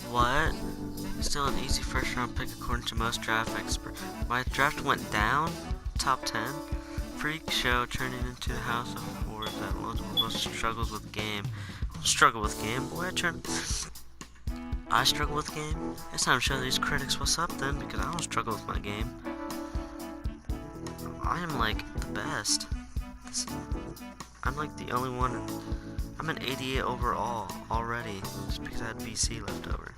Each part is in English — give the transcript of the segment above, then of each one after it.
What? Still an easy first round pick according to most draft experts. My draft went down, top 10. Freak show turning into the house of horrors that most struggles with game. Struggle with game, boy. I struggle with game. It's time to show these critics what's up then, because I don't struggle with my game. I am like the best. I'm like the only one. I'm an 88 overall already, just because I had BC left over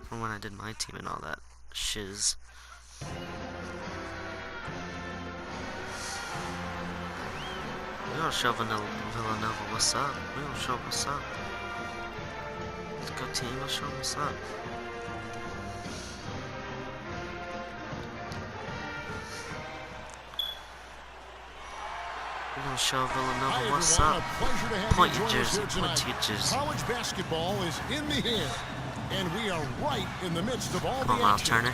from when I did my team and all that shiz. We don't show Villanova what's up. We don't show what's up. Let's go team, let's show what's up. We don't show Villanova what's up. Point your jersey, point to your jersey. College basketball is in the air, and we are right in the midst of all the action. Come on, Turner.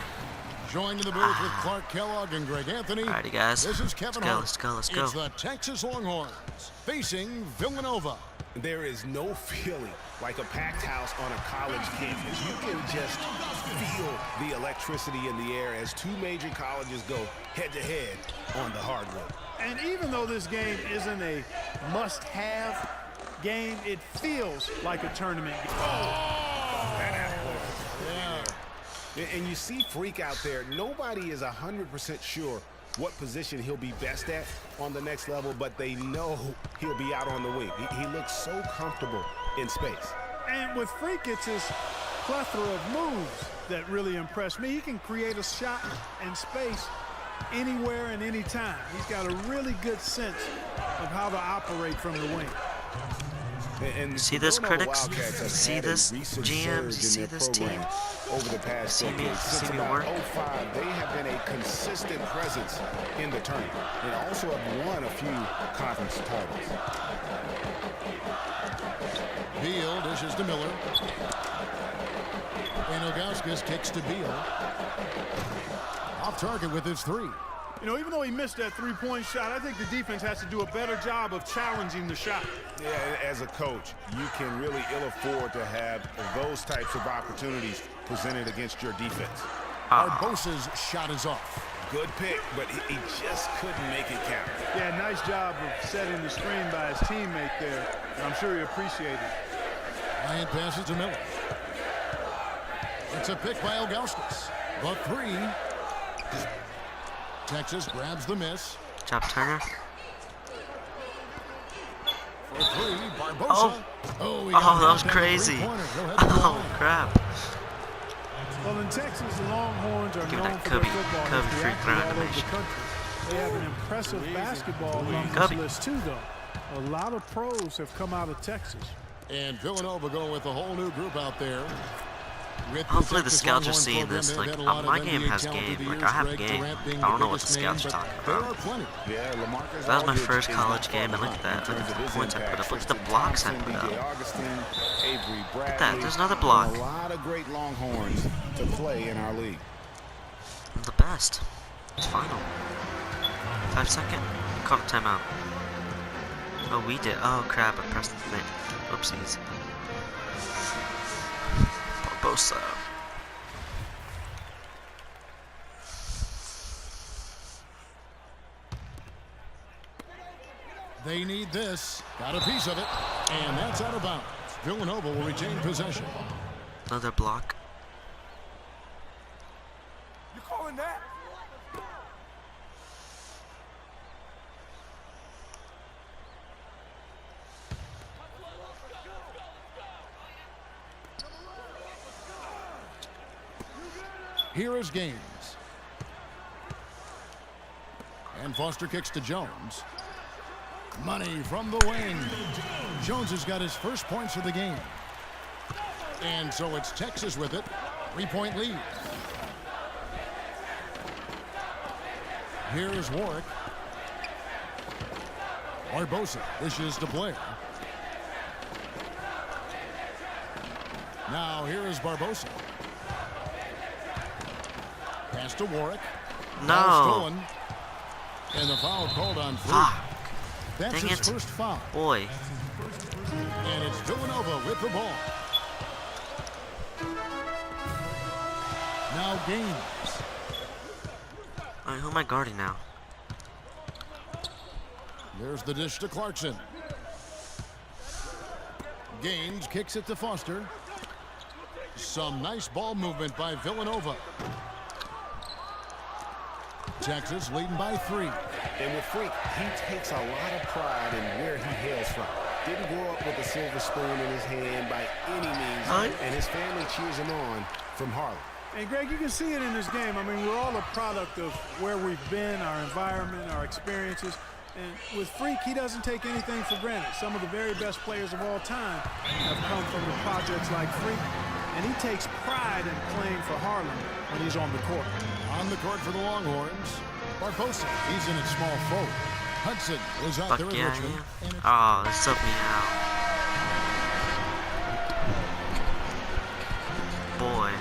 Joined in the booth with Clark Kellogg and Greg Anthony. Alrighty, guys. This is Kevin Hart. Let's go. It's the Texas Longhorns facing Villanova. There is no feeling like a packed house on a college campus. You can just feel the electricity in the air as two major colleges go head-to-head on the hardwood. And even though this game isn't a must-have game, it feels like a tournament game. And you see Freak out there. Nobody is 100% sure what position he'll be best at on the next level, but they know he'll be out on the wing. He looks so comfortable in space. And with Freak, it's his plethora of moves that really impress me. He can create a shot in space anywhere and anytime. He's got a really good sense of how to operate from the wing. And see this, critics? See this, GMs? See this team? Over the past decade, since about 05, they have been a consistent presence in the tournament and also have won a few conference titles. Beal dishes to Miller. And Ilgauskas kicks to Beal. Off target with his three. You know, even though he missed that three-point shot, I think the defense has to do a better job of challenging the shot. Yeah, as a coach, you can really ill afford to have those types of opportunities presented against your defense. Barbosa's shot is off. Good pick, but he just couldn't make it count. Yeah, nice job of setting the screen by his teammate there, and I'm sure he appreciated it. Ryan passes to Miller. It's a pick by Ilgauskas. The three. Texas grabs the miss. Good job, Turner. For three, Barbosa. Oh, that was crazy. Oh, crap. Well, in Texas, the Longhorns are known for their football. Kobe free throw animation. They have an impressive basketball alumnus list, too, though. A lot of pros have come out of Texas. And Villanova going with a whole new group out there. Hopefully the scouts are seeing this. Like, my game has game. Like, I have game. I don't know what the scouts are talking about. That was my first college game, and look at that. Look at the points I put up. Look at the blocks I put up. Look at that. There's another block. A lot of great Longhorns to play in our league. I'm the best. It's final. 5 second. Caught a timeout. Oh, we did. Oh, crap. I pressed the thing. Oopsies. Barbosa. They need this. Got a piece of it. And that's out of bounds. Villanova will retain possession. Another block. You calling that? Here is Gaines. And Foster kicks to Jones. Money from the wing. Jones has got his first points of the game. And so it's Texas with it. 3-point lead. Here is Warwick. Barbosa dishes to Blair. Now here is Barbosa. Pass to Warwick. No. And the foul called on Freak. Fuck. That's Dang his it. first foul. Boy. And it's Villanova with the ball. Gaines. Alright, who am I guarding now? There's the dish to Clarkson. Gaines kicks it to Foster. Some nice ball movement by Villanova. Texas leading by 3. And with Freak, he takes a lot of pride in where he hails from. Didn't grow up with a silver spoon in his hand by any means, and his family cheers him on from Harlem. And Greg, you can see it in this game. I mean, we're all a product of where we've been, our environment, our experiences. And with Freak, he doesn't take anything for granted. Some of the very best players of all time have come from the projects like Freak, and he takes pride in playing for Harlem when he's on the court. On the court for the Longhorns, Barbosa. He's in at small forward. Hudson is out there with Yeah, Richmond. And it's oh, this took me out. Boy.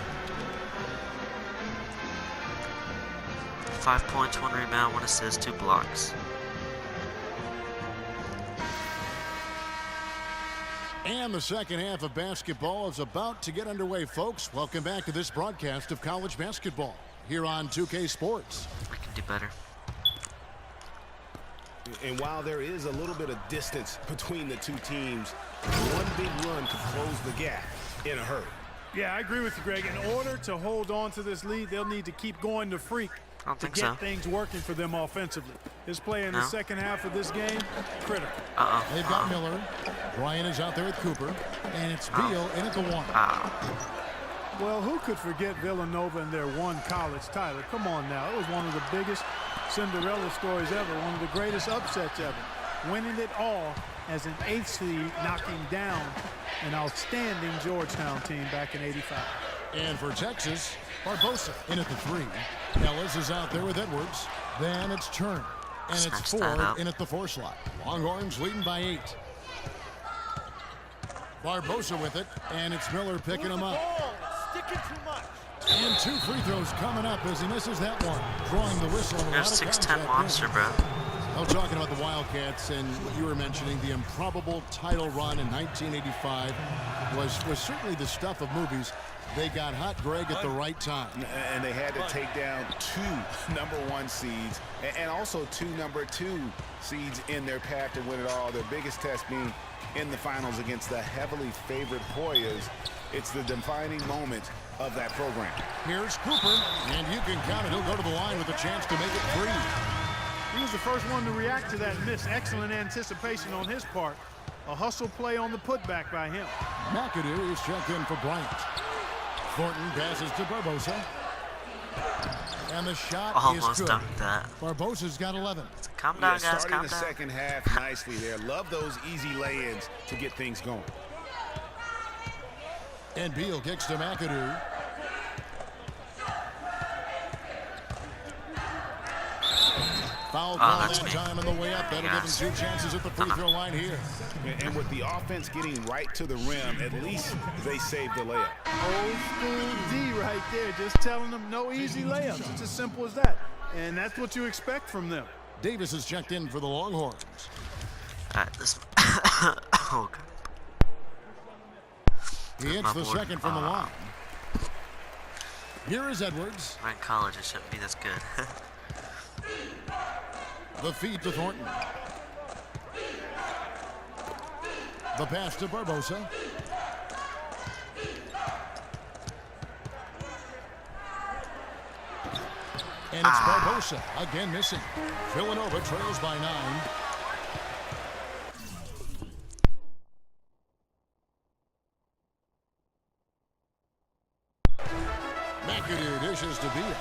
5 points, 1 rebound, 1 assist, 2 blocks. And the second half of basketball is about to get underway, folks. Welcome back to this broadcast of college basketball here on 2K Sports. I can do better. And while there is a little bit of distance between the two teams, one big run could close the gap in a hurry. Yeah, I agree with you, Greg. In order to hold on to this lead, they'll need to keep going to Freak I don't to think get so. things working for them offensively. His play in the second half of this game, critical. They've got Miller. Brian is out there with Cooper. And it's Beal in at the 1. Well, who could forget Villanova and their one college title? Come on now. It was one of the biggest Cinderella stories ever, one of the greatest upsets ever. Winning it all as an 8th seed, knocking down an outstanding Georgetown team back in '85. And for Texas, Barbosa in at the 3. Ellis is out there with Edwards. Then it's Turner. And it's Snatch that Ford up. in at the 4 slot. Longhorns leading by 8. Barbosa with it. And it's Miller picking him up. Sticking too much. And 2 free throws coming up as he misses that one. Drawing the whistle. You're a 6'10" monster, bro. Now talking about the Wildcats and what you were mentioning, the improbable title run in 1985 was certainly the stuff of movies. They got hot, Greg, at the right time. And they had to take down 2 #1 seeds and also 2 #2 seeds in their path to win it all. Their biggest test being in the finals against the heavily favored Hoyas. It's the defining moment of that program. Here's Cooper, and you can count it. He'll go to the line with a chance to make it 3. He was the first one to react to that miss. Excellent anticipation on his part. A hustle play on the putback by him. McAdoo is checked in for Bryant. Thornton passes to Barbosa. And the shot Almost is good. dunked that. Barbosa's got 11. Calm down, guys. Starting Calm the down. second half nicely there. Love those easy lay-ins to get things going. And Beal kicks to McAdoo. Foul call that's that me. time on the way up. That'll give Yes. him 2 chances at the free throw line here. And with the offense getting right to the rim, at least they saved the layup. Old school D right there, just telling them no easy layups. It's as simple as that. And that's what you expect from them. Davis is checked in for the Longhorns. Alright, this. Oh, God. He hits My the board. second from the line. Here is Edwards. I'm in college, it shouldn't be this good. The feed to Thornton. The pass to Barbosa. And it's Barbosa again missing. Villanova trails by 9. McAdoo dishes to Beal.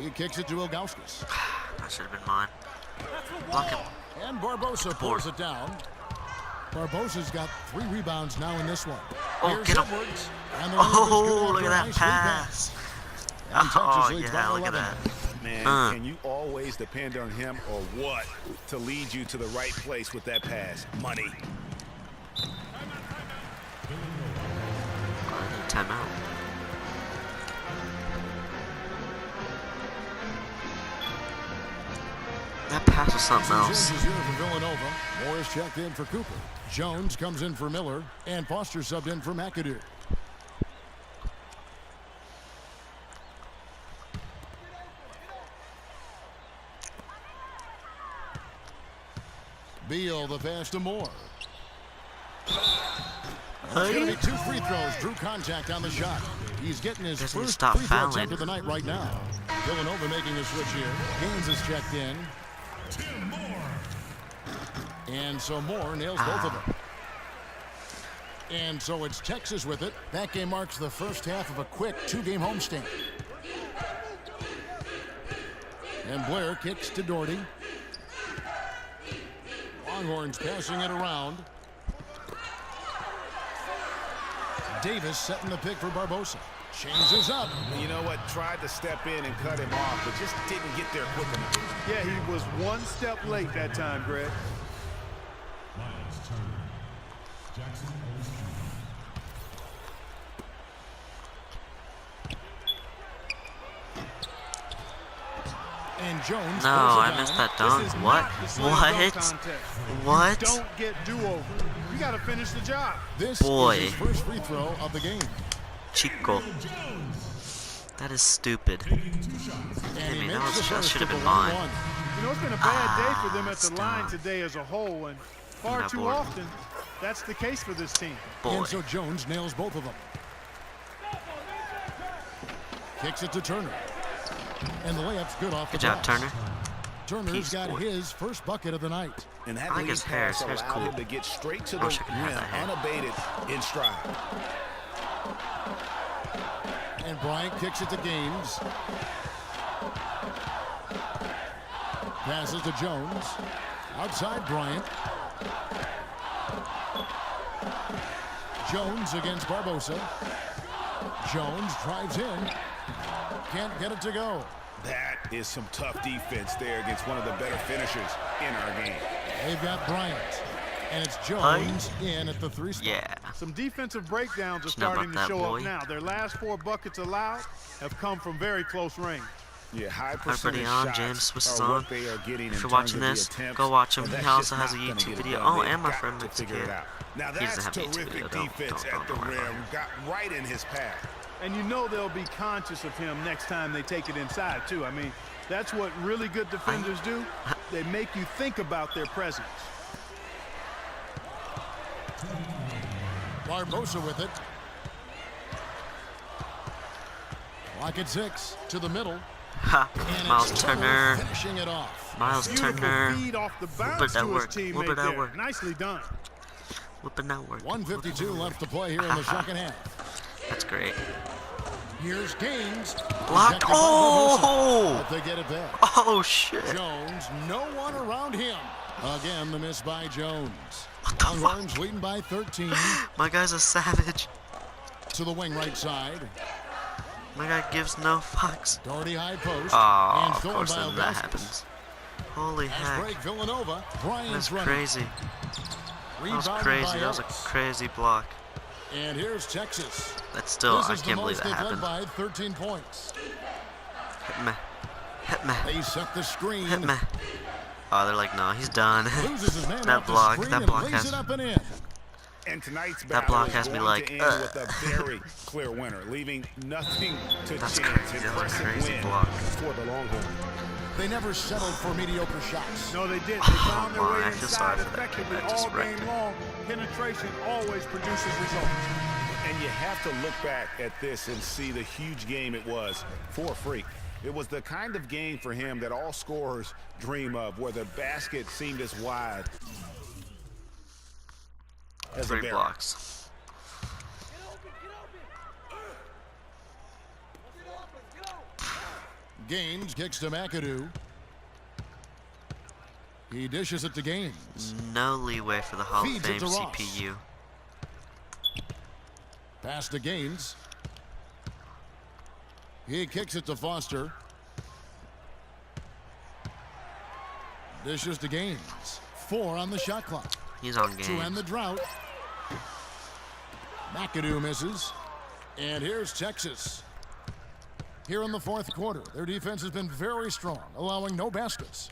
He kicks it to Ilgauskas. That should have been mine. Block him. And Barbosa pulls it down. Barbosa's got 3 rebounds now in this one. Oh, Here's get him. Edwards. And the Oh, Lakers look get at after a that nice pass. And Texas Oh, leads by yeah, look at 11. that. Man, can you always depend on him or what to lead you to the right place with that pass? Money. I need timeout. That That pass was something else. Jones is here for Villanova. Morris checked in for Cooper. Jones comes in for Miller, and Foster subbed in for McAdoo. Beal, the pass to Moore. It's going to be 2 free throws. Drew contact on the shot. He's getting his Doesn't first stop free throw fouling. attempt of the night right now. Villanova making a switch here. Gaines is checked in. And so Moore nails both of them. And so it's Texas with it. That game marks the first half of a quick 2-game homestand. And Blair kicks to Doherty. Longhorns passing it around. Davis setting the pick for Barbosa. Changes up. You know what? Tried to step in and cut him off, but just didn't get there quick enough. Yeah, he was one step late that time, Greg. And Jones. No, I missed that dunk. This is What? not the slam dunk What? contest. What? You don't get do-over. You got to finish the job. This Boy. is his first free throw of the game. Chico. That is stupid. And I he mean, makes the that first should have of been the mine. 1-1. You know, it's been a bad day for them at the stop. line today as a whole, and far Not too bored. often, that's the case for this team. Boy. And so Jones nails both of them. Kicks it to Turner. And the layup's good off the Good job, glass. Turner. Turner's He's got scored. his first bucket of the night. And that I like lead his hair. pass His hair's allowed cool. him to get straight to I the wish I could have rim that hair. unabated in stride. And Bryant kicks it to Gaines. Passes to Jones. Outside Bryant. Jones against Barbosa. Jones drives in. Can't get it to go. That is some tough defense there against one of the better finishers in our game. They've got Bryant. And it's Jones in at the 3 spot. Yeah. Some defensive breakdowns are You know starting to about that, show boy? up now. Their last 4 buckets allowed have come from very close range. Yeah, high Everybody percentage on, shots JMSWISS is are on. what they are getting If in you're terms watching of the this, attempts, go watch him. and He that's also just has a not gonna YouTube get it video. done. Oh, They've and my got friend to makes a figure it kid. out. Now He doesn't that's have a YouTube terrific video. Don't defense at the worry about rim. Got right in his path. And you know they'll be conscious of him next time they take it inside, too. I mean, that's what really good defenders do. They make you think about their presence. Barbosa with it. Clock at 6 to the middle. Ha! And Miles it's Turner. finishing it off. Miles Beautiful Turner. feed off the bounce Whip it that to his work. teammate Whip it that there. work. Nicely done. Whipping that work. 1:52 left to play here in the second half. That's great. Here's Gaines. Block. Protected by Barbosa. Oh! But they get it back. Oh, shit. Jones, no one around him. Again, the miss by Jones. What the Longhorns leading by 13 My guy's a savage. to the wing right side. My guy gives no fucks. Doherty high post. Oh, and of stolen course by then that Augustus. happens. Holy Fast heck. break Villanova. Bryant's That's running. crazy. That was Rebounded crazy. by That was a Ellis. crazy block. And here's Texas. That's still, This I is the can't believe most that they've led happened. by 13 points. Hit me. Hit me. They set the screen. Hit me. Oh, they're like, no, he's done. Loses his man That off the block, screen that and block lays has- it up and in. And tonight's That battle block is has me going like, to end with a very clear winner, leaving nothing to That's chance. crazy. That was a Impressive crazy win block. for the Longhorns. They never settled for mediocre shots. No, they did. They found their Oh, way I feel sorry inside for that kid effectively that just all wrecked game it. long. Penetration always produces results. And you have to look back at this and see the huge game it was for Freak. It was the kind of game for him that all scorers dream of, where the basket seemed as wide as a 3 barrel. blocks. Gaines kicks to McAdoo. He dishes it to Gaines. No leeway for the Hall of Feeds it Fame to Ross. CPU. Pass to Gaines. He kicks it to Foster. Dishes to Gaines. 4 on the shot clock He's on to end the game. drought. McAdoo misses. And here's Texas. Here in the fourth quarter, their defense has been very strong, allowing no baskets.